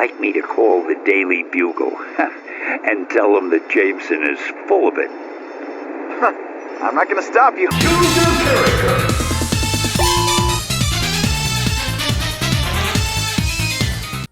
like me to call the Daily Bugle and tell them that Jameson is full of it. I'm not gonna stop you. Choose your character.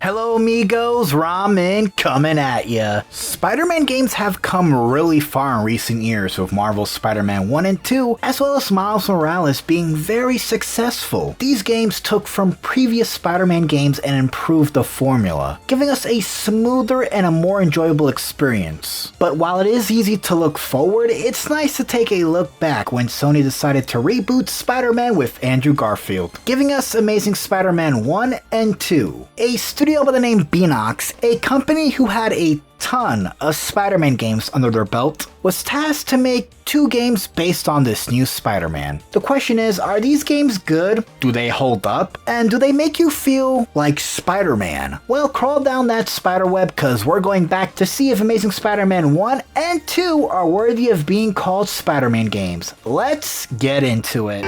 Hello amigos, Ramen coming at ya. Spider-Man games have come really far in recent years, with Marvel's Spider-Man 1 and 2, as well as Miles Morales being very successful. These games took from previous Spider-Man games and improved the formula, giving us a smoother and a more enjoyable experience. But while it is easy to look forward, it's nice to take a look back when Sony decided to reboot Spider-Man with Andrew Garfield, giving us Amazing Spider-Man 1 and 2. A studio by the name Beanox, a company who had a ton of Spider-Man games under their belt, was tasked to make 2 games based on this new Spider-Man. The question is, are these games good? Do they hold up? And do they make you feel like Spider-Man? Well, crawl down that spiderweb, cause we're going back to see if Amazing Spider-Man 1 and 2 are worthy of being called Spider-Man games. Let's get into it.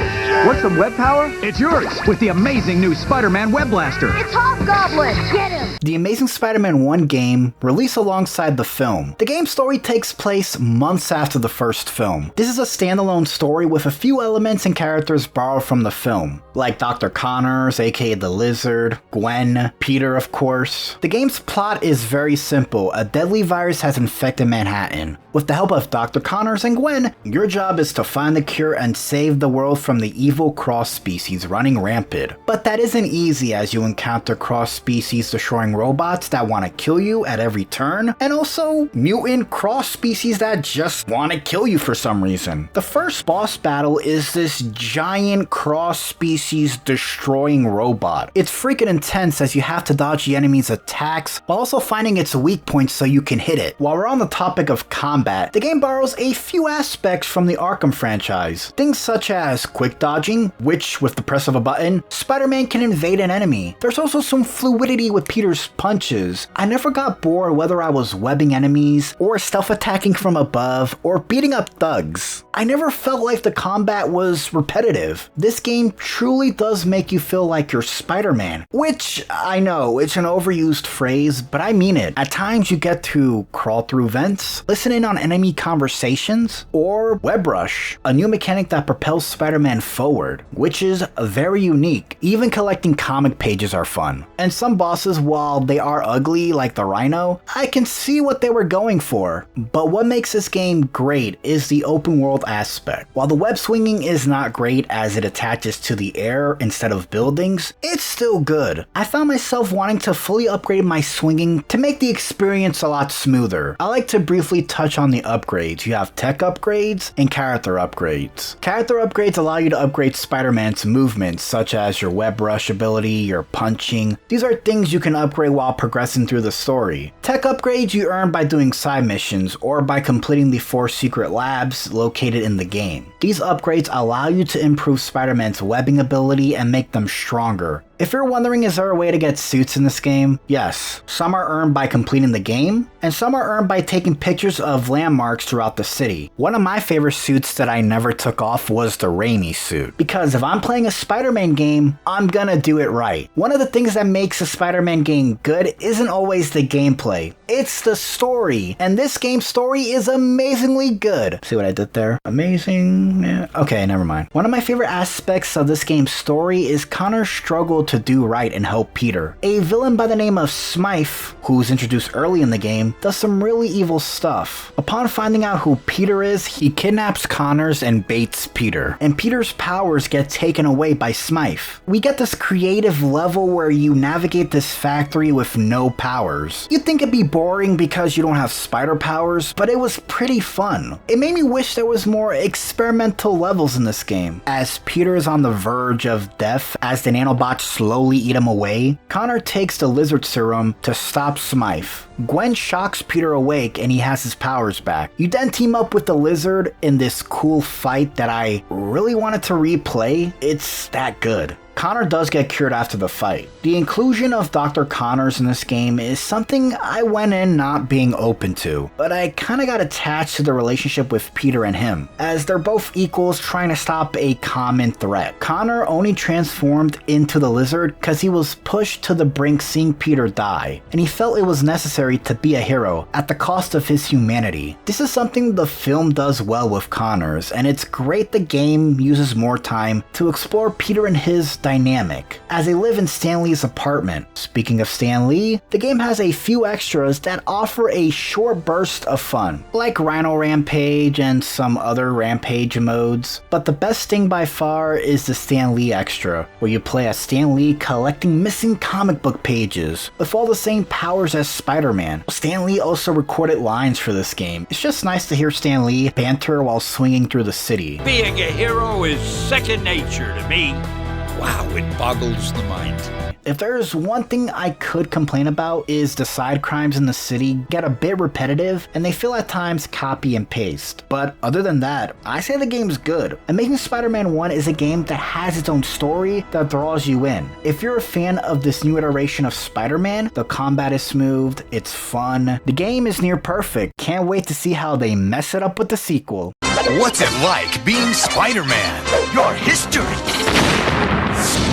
Want some web power? It's yours with the amazing new Spider-Man Web Blaster. It's Hobgoblin! Get him! The Amazing Spider-Man 1 game released alongside the film. The game's story takes place months after the first film. This is a standalone story with a few elements and characters borrowed from the film, like Dr. Connors, aka the Lizard, Gwen, Peter of course. The game's plot is very simple. A deadly virus has infected Manhattan. With the help of Dr. Connors and Gwen, your job is to find the cure and save the world from the evil cross species running rampant. But that isn't easy, as you encounter cross species destroying robots that want to kill you at every turn, and also mutant cross species that just want to kill you for some reason. The first boss battle is this giant cross species destroying robot. It's freaking intense, as you have to dodge the enemy's attacks while also finding its weak points so you can hit it. While we're on the topic of combat, the game borrows a few aspects from the Arkham franchise. Things such as quick dodging, which with the press of a button, Spider-Man can invade an enemy. There's also some fluidity with Peter's punches. I never got bored whether I was webbing enemies, or stealth attacking from above, or beating up thugs. I never felt like the combat was repetitive. This game truly does make you feel like you're Spider-Man, which I know it's an overused phrase, but I mean it. At times you get to crawl through vents, listen in on enemy conversations, or web rush, a new mechanic that propels Spider-Man forward, which is very unique. Even collecting comic pages are fun. And some bosses, while they are ugly like the Rhino, I can see what they were going for. But what makes this game great is the open world aspect. While the web swinging is not great as it attaches to the air instead of buildings, it's still good. I found myself wanting to fully upgrade my swinging to make the experience a lot smoother. I like to briefly touch on the upgrades. You have tech upgrades and character upgrades. Character upgrades allow you to upgrade Spider-Man's movements, such as your web rush ability, your punching. These are things you can upgrade while progressing through the story. Tech upgrades you earn by doing side missions or by completing the 4 secret labs located in the game. These upgrades allow you to improve Spider-Man's webbing ability and make them stronger. If you're wondering, is there a way to get suits in this game? Yes. Some are earned by completing the game, and some are earned by taking pictures of landmarks throughout the city. One of my favorite suits that I never took off was the Raimi suit, because if I'm playing a Spider-Man game, I'm gonna do it right. One of the things that makes a Spider-Man game good isn't always the gameplay, it's the story, and this game's story is amazingly good. See what I did there? Amazing? Yeah. Okay, never mind. One of my favorite aspects of this game's story is Connor's struggle to do right and help Peter. A villain by the name of Smythe, who's introduced early in the game, does some really evil stuff. Upon finding out who Peter is, he kidnaps Connors and baits Peter, and Peter's powers get taken away by Smythe. We get this creative level where you navigate this factory with no powers. You'd think it'd be boring because you don't have spider powers, but it was pretty fun. It made me wish there was more experimental levels in this game. As Peter is on the verge of death as the nanobots slowly eat him away, Connor takes the lizard serum to stop Smythe. Gwen shocks Peter awake and he has his powers back. You then team up with the lizard in this cool fight that I really wanted to replay. It's that good. Connor does get cured after the fight. The inclusion of Dr. Connors in this game is something I went in not being open to, but I kinda got attached to the relationship with Peter and him, as they're both equals trying to stop a common threat. Connor only transformed into the lizard because he was pushed to the brink seeing Peter die, and he felt it was necessary to be a hero at the cost of his humanity. This is something the film does well with Connors, and it's great the game uses more time to explore Peter and his dynamic, as they live in Stan Lee's apartment. Speaking of Stan Lee, the game has a few extras that offer a short burst of fun, like Rhino Rampage and some other Rampage modes, but the best thing by far is the Stan Lee extra, where you play as Stan Lee collecting missing comic book pages, with all the same powers as Spider-Man. Stan Lee also recorded lines for this game. It's just nice to hear Stan Lee banter while swinging through the city. Being a hero is second nature to me. Wow, it boggles the mind. If there's one thing I could complain about is the side crimes in the city get a bit repetitive and they feel at times copy and paste. But other than that, I say the game's good. Amazing Spider-Man 1 is a game that has its own story that draws you in. If you're a fan of this new iteration of Spider-Man, the combat is smooth, it's fun, the game is near perfect. Can't wait to see how they mess it up with the sequel. What's it like being Spider-Man? Your history!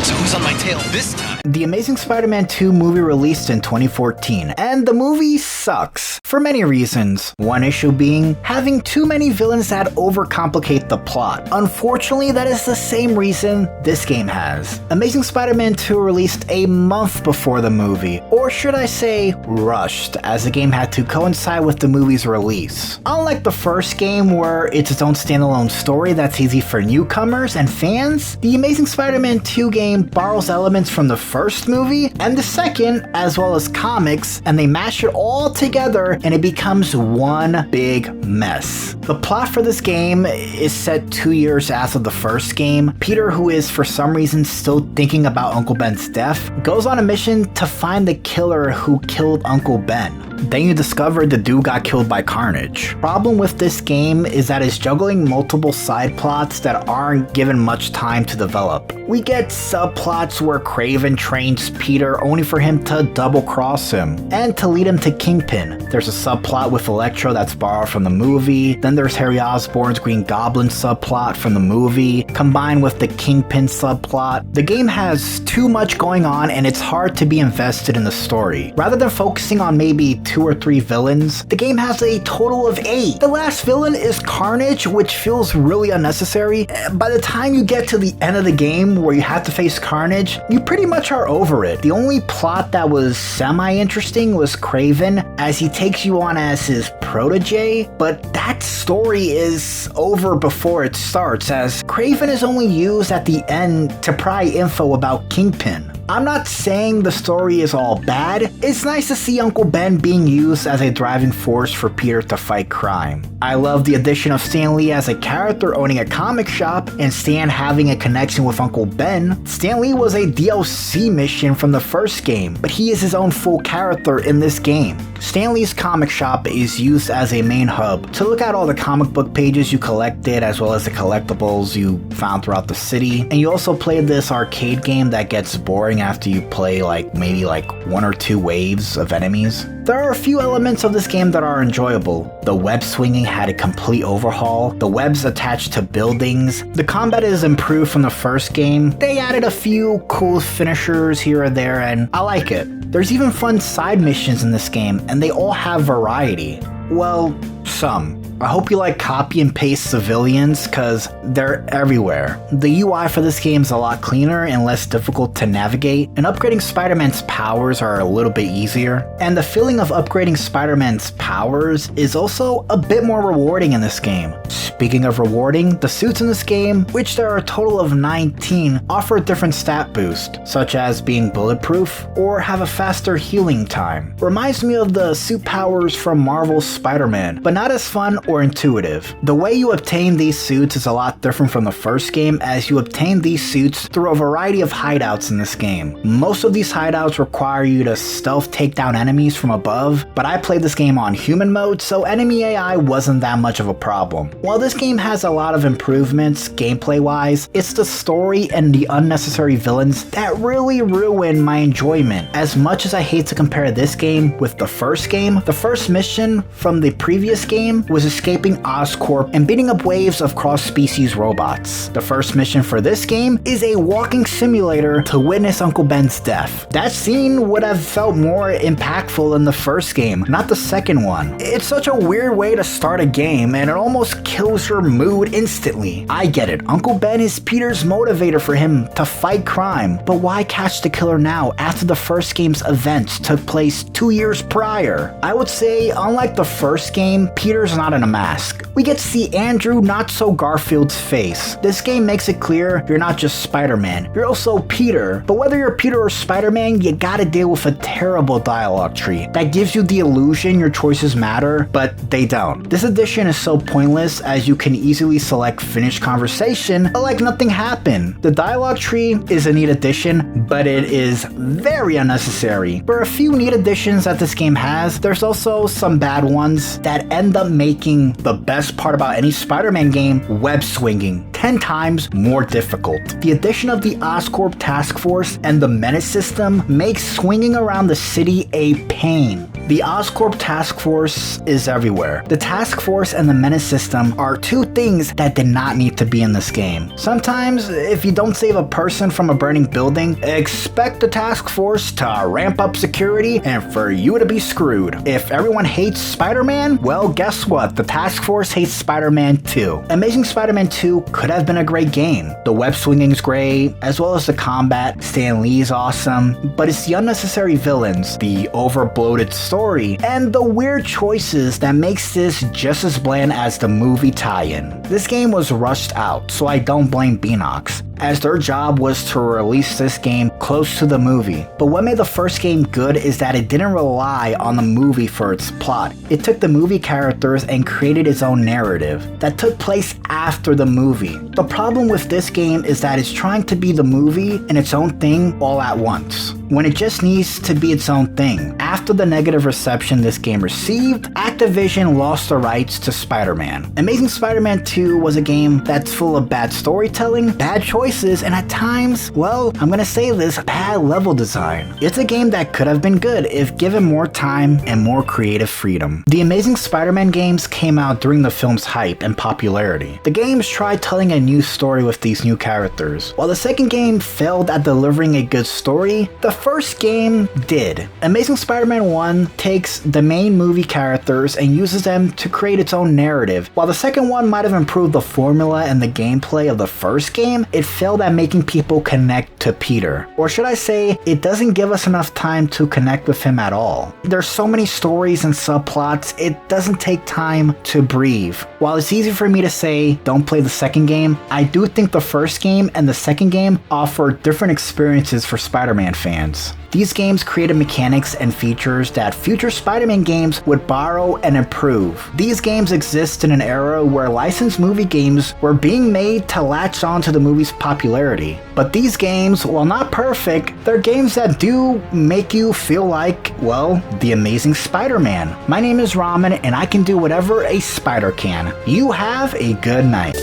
So who's on my tail this time? The Amazing Spider-Man 2 movie released in 2014, and the movie sucks for many reasons. One issue being having too many villains that overcomplicate the plot. Unfortunately, that is the same reason this game has. Amazing Spider-Man 2 released a month before the movie, or should I say rushed, as the game had to coincide with the movie's release. Unlike the first game where it's its own standalone story that's easy for newcomers and fans, the Amazing Spider-Man 2 game borrows elements from the first movie and the second, as well as comics, and they mash it all together and it becomes one big mess. The plot for this game is set 2 years after the first game. Peter, who is for some reason still thinking about Uncle Ben's death, goes on a mission to find the killer who killed Uncle Ben. Then you discover the dude got killed by Carnage. Problem with this game is that it's juggling multiple side plots that aren't given much time to develop. We get subplots where Kraven trains Peter only for him to double cross him and to lead him to Kingpin. There's a subplot with Electro that's borrowed from the movie. Then there's Harry Osborn's Green Goblin subplot from the movie combined with the Kingpin subplot. The game has too much going on and it's hard to be invested in the story. Rather than focusing on maybe 2 or 3 villains, the game has a total of 8. The last villain is Carnage, which feels really unnecessary. By the time you get to the end of the game where you have to face Carnage, you pretty much are over it. The only plot that was semi-interesting was Kraven, as he takes you on as his protege, but that story is over before it starts, as Kraven is only used at the end to pry info about Kingpin. I'm not saying the story is all bad. It's nice to see Uncle Ben being used as a driving force for Peter to fight crime. I love the addition of Stan Lee as a character owning a comic shop and Stan having a connection with Uncle Ben. Stan Lee was a DLC mission from the first game, but he is his own full character in this game. Stan Lee's comic shop is used as a main hub to look at all the comic book pages you collected as well as the collectibles you found throughout the city. And you also play this arcade game that gets boring after you play maybe 1 or 2 waves of enemies. There are a few elements of this game that are enjoyable. The web swinging had a complete overhaul. The webs attached to buildings. The combat is improved from the first game. They added a few cool finishers here and there, and I like it. There's even fun side missions in this game, and they all have variety. Well, some. I hope you like copy and paste civilians, cause they're everywhere. The UI for this game is a lot cleaner and less difficult to navigate, and upgrading Spider-Man's powers are a little bit easier. And the feeling of upgrading Spider-Man's powers is also a bit more rewarding in this game. Speaking of rewarding, the suits in this game, which there are a total of 19, offer a different stat boost, such as being bulletproof or have a faster healing time. Reminds me of the suit powers from Marvel's Spider-Man, but not as fun or intuitive. The way you obtain these suits is a lot different from the first game, as you obtain these suits through a variety of hideouts in this game. Most of these hideouts require you to stealth take down enemies from above, but I played this game on human mode, so enemy AI wasn't that much of a problem. While this game has a lot of improvements gameplay wise, it's the story and the unnecessary villains that really ruin my enjoyment. As much as I hate to compare this game with the first mission from the previous game was escaping Oscorp and beating up waves of cross-species robots. The first mission for this game is a walking simulator to witness Uncle Ben's death. That scene would have felt more impactful in the first game, not the second one. It's such a weird way to start a game, and it almost kills your mood instantly. I get it, Uncle Ben is Peter's motivator for him to fight crime, but why catch the killer now after the first game's events took place 2 years prior? I would say, unlike the first game, Peter's not in a mask. We get to see Andrew Not-So-Garfield's face. This game makes it clear you're not just Spider-Man, you're also Peter. But whether you're Peter or Spider-Man, you gotta deal with a terrible dialogue tree that gives you the illusion your choices matter, but they don't. This edition is so pointless, as you can easily select finish conversation like nothing happened. The dialogue tree is a neat addition, but it is very unnecessary. For a few neat additions that this game has, there's also some bad ones that end up making the best part about any Spider-Man game, web swinging, 10 times more difficult. The addition of the Oscorp task force and the menace system makes swinging around the city a pain. The Oscorp task force is everywhere. The task force and the menace system are two things that did not need to be in this game. Sometimes, if you don't save a person from a burning building, expect the task force to ramp up security and for you to be screwed. If everyone hates Spider-Man, well, guess what? The task force hates Spider-Man too. Amazing Spider-Man 2 could have been a great game. The web swinging's great, as well as the combat. Stan Lee's awesome, but it's the unnecessary villains, the over-bloated story, and the weird choices that makes this just as bland as the movie tie-in. This game was rushed out, so I don't blame Beanox, as their job was to release this game close to the movie. But what made the first game good is that it didn't rely on the movie for its plot. It took the movie characters and created its own narrative that took place after the movie. The problem with this game is that it's trying to be the movie and its own thing all at once, when it just needs to be its own thing. After the negative reception this game received, Activision lost the rights to Spider-Man. Amazing Spider-Man 2 was a game that's full of bad storytelling, bad choices, and at times, well, I'm gonna say this, bad level design. It's a game that could have been good if given more time and more creative freedom. The Amazing Spider-Man games came out during the film's hype and popularity. The games tried telling a new story with these new characters. While the second game failed at delivering a good story, the first game did. Amazing Spider-Man 1 takes the main movie characters and uses them to create its own narrative. While the second one might have improved the formula and the gameplay of the first game, it failed at making people connect to Peter. Or should I say, it doesn't give us enough time to connect with him at all. There's so many stories and subplots, it doesn't take time to breathe. While it's easy for me to say, don't play the second game, I do think the first game and the second game offer different experiences for Spider-Man fans. These games created mechanics and features that future Spider-Man games would borrow and improve. These games exist in an era where licensed movie games were being made to latch on to the movie's popularity. But these games, while not perfect, they're games that do make you feel like, well, the Amazing Spider-Man. My name is Ramen, and I can do whatever a spider can. You have a good night.